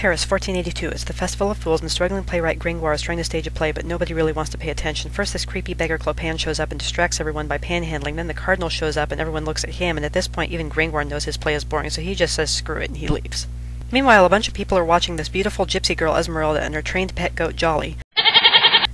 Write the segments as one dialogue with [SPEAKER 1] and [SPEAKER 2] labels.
[SPEAKER 1] Paris, 1482. It's the Festival of Fools, and the struggling playwright Gringoire is trying to stage a play, but nobody really wants to pay attention. First, this creepy beggar Clopin shows up and distracts everyone by panhandling. Then the cardinal shows up, and everyone looks at him, and at this point, even Gringoire knows his play is boring, so he just says screw it, and he leaves. Meanwhile, a bunch of people are watching this beautiful gypsy girl Esmeralda and her trained pet goat Jolly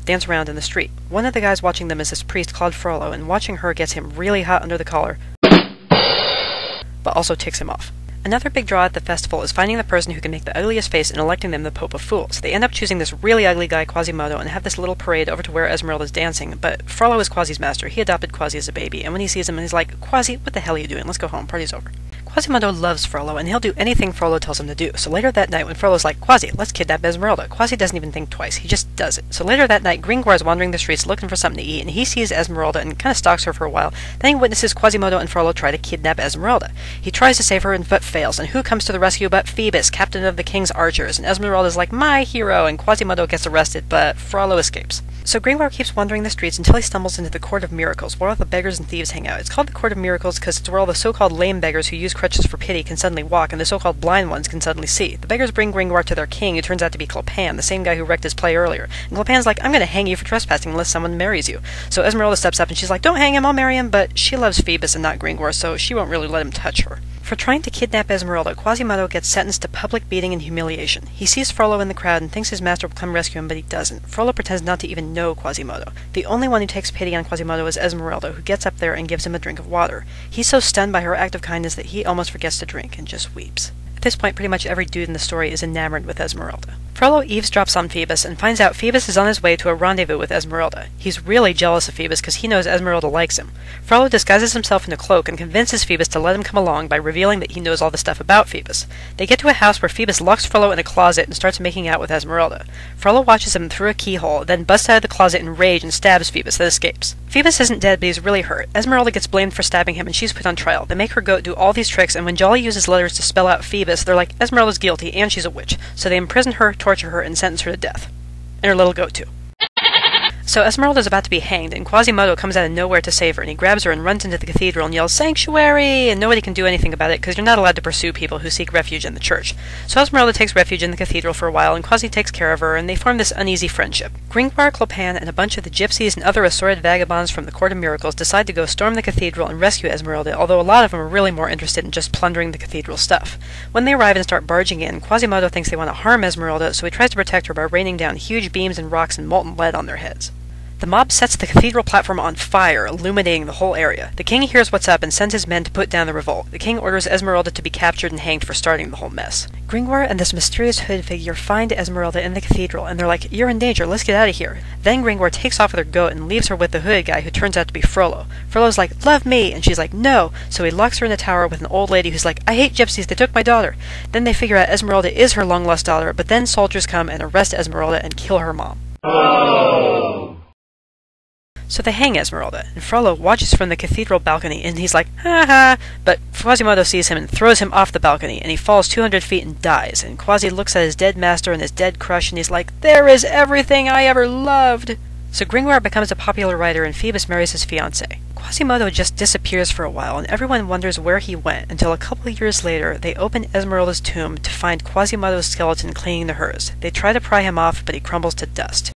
[SPEAKER 1] dance around in the street. One of the guys watching them is this priest, Claude Frollo, and watching her gets him really hot under the collar, but also ticks him off. Another big draw at the festival is finding the person who can make the ugliest face and electing them the Pope of Fools. They end up choosing this really ugly guy, Quasimodo, and have this little parade over to where Esmeralda's dancing, but Frollo is Quasi's master. He adopted Quasi as a baby, and when he sees him, he's like, Quasi, what the hell are you doing? Let's go home. Party's over. Quasimodo loves Frollo, and he'll do anything Frollo tells him to do. So later that night, when Frollo's like, Quasi, let's kidnap Esmeralda, Quasi doesn't even think twice. He just does it. So later that night, Gringoire is wandering the streets looking for something to eat, and he sees Esmeralda and kind of stalks her for a while. Then he witnesses Quasimodo and Frollo try to kidnap Esmeralda. He tries to save her, but fails, and who comes to the rescue but Phoebus, captain of the king's archers, and Esmeralda's like, my hero, and Quasimodo gets arrested, but Frollo escapes. So Gringoire keeps wandering the streets until he stumbles into the Court of Miracles, where all the beggars and thieves hang out. It's called the Court of Miracles because it's where all the so-called lame beggars who use crutches for pity can suddenly walk, and the so-called blind ones can suddenly see. The beggars bring Gringoire to their king, who turns out to be Clopin, the same guy who wrecked his play earlier. And Clopin's like, I'm gonna hang you for trespassing unless someone marries you. So Esmeralda steps up and she's like, don't hang him, I'll marry him, but she loves Phoebus and not Gringoire, so she won't really let him touch her. For trying to kidnap Esmeralda, Quasimodo gets sentenced to public beating and humiliation. He sees Frollo in the crowd and thinks his master will come rescue him, but he doesn't. Frollo pretends not to even know Quasimodo. The only one who takes pity on Quasimodo is Esmeralda, who gets up there and gives him a drink of water. He's so stunned by her act of kindness that he almost forgets to drink and just weeps. At this point, pretty much every dude in the story is enamored with Esmeralda. Frollo eavesdrops on Phoebus and finds out Phoebus is on his way to a rendezvous with Esmeralda. He's really jealous of Phoebus because he knows Esmeralda likes him. Frollo disguises himself in a cloak and convinces Phoebus to let him come along by revealing that he knows all the stuff about Phoebus. They get to a house where Phoebus locks Frollo in a closet and starts making out with Esmeralda. Frollo watches him through a keyhole, then busts out of the closet in rage and stabs Phoebus, that escapes. Phoebus isn't dead, but he's really hurt. Esmeralda gets blamed for stabbing him and she's put on trial. They make her goat do all these tricks, and when Jolly uses letters to spell out Phoebus, they're like, Esmeralda's guilty and she's a witch. So they imprison her, torture her, and sentence her to death. And her little goat too. So Esmeralda's about to be hanged, and Quasimodo comes out of nowhere to save her, and he grabs her and runs into the cathedral and yells, Sanctuary! And nobody can do anything about it because you're not allowed to pursue people who seek refuge in the church. So Esmeralda takes refuge in the cathedral for a while, and Quasi takes care of her, and they form this uneasy friendship. Gringoire, Clopin, and a bunch of the gypsies and other assorted vagabonds from the Court of Miracles decide to go storm the cathedral and rescue Esmeralda, although a lot of them are really more interested in just plundering the cathedral stuff. When they arrive and start barging in, Quasimodo thinks they want to harm Esmeralda, so he tries to protect her by raining down huge beams and rocks and molten lead on their heads. The mob sets the cathedral platform on fire, illuminating the whole area. The king hears what's up and sends his men to put down the revolt. The king orders Esmeralda to be captured and hanged for starting the whole mess. Gringoire and this mysterious hood figure find Esmeralda in the cathedral, and they're like, you're in danger, let's get out of here. Then Gringoire takes off with her goat and leaves her with the hooded guy who turns out to be Frollo. Frollo's like, love me, and she's like, no. So he locks her in a tower with an old lady who's like, I hate gypsies, they took my daughter. Then they figure out Esmeralda is her long-lost daughter, but then soldiers come and arrest Esmeralda and kill her mom.
[SPEAKER 2] Oh.
[SPEAKER 1] So they hang Esmeralda, and Frollo watches from the cathedral balcony, and he's like, ha ha, but Quasimodo sees him and throws him off the balcony, and he falls 200 feet and dies, and Quasi looks at his dead master and his dead crush, and he's like, there is everything I ever loved! So Gringoire becomes a popular writer, and Phoebus marries his fiancée. Quasimodo just disappears for a while, and everyone wonders where he went, until a couple of years later, they open Esmeralda's tomb to find Quasimodo's skeleton clinging to hers. They try to pry him off, but he crumbles to dust.